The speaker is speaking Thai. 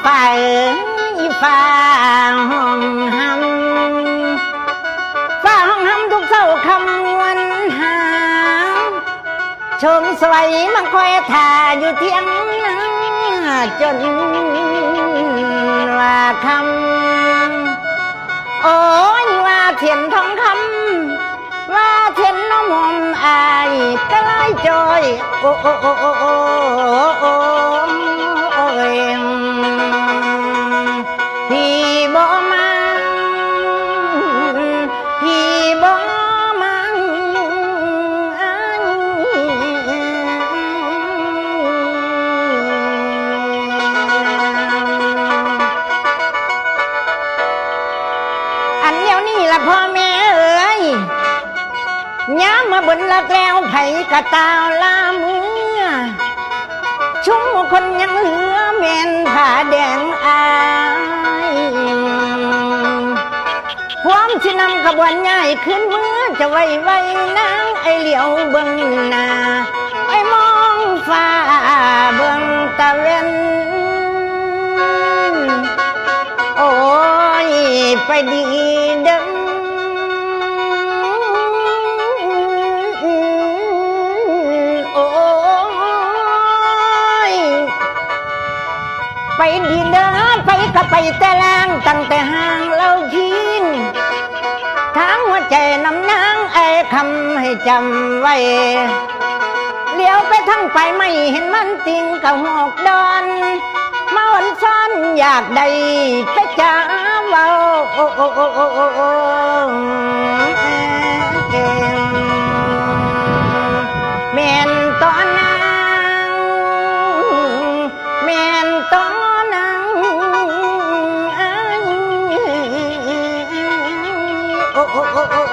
ฝ่ายฟ้าห้องหำฟ้าห้องหำทุกเศร้าคำวันหาชมสวยมันคอยท่าอยู่เที่ยงจนว่าคำโอ้ยว่าเทียนทองคำว่าเทียนน้ำหอมอายก็ไล่จอยโอ้โอ้โอ้โอ้โอ้โอ้พี่บ่มาพี่บ่มาอันเดียวนี่ละพ่อแม่เอ๋ยย้ำมาบนละแล้วไผ่กะตาลามือชุ่มคนยังเหลือแม่นผ้าแดงอายความสินำขบวนใหญ่ขึ้นมือจะไว้นางไอเหลียวเบิ่งหน้าไอมองฟ้าเบิ่งตะเวนโอ้ยไปดีเด้อไปดีเด้อไปก็ไปแต่แรงตั้งแต่ห่างเราทิ้งทางหัวใจนำนางไอ้คำให้จำไว้เลี้ยวไปทั้งไปไม่เห็นมันจริงกับหอกดอนมาวันซ้อนอยากได้ไปจ้าเบาโอ้โอ้โอ้โอ้โอ้โอ้แม่นตอนนางแม่นตอนโอ้โอ้โอ้โอ้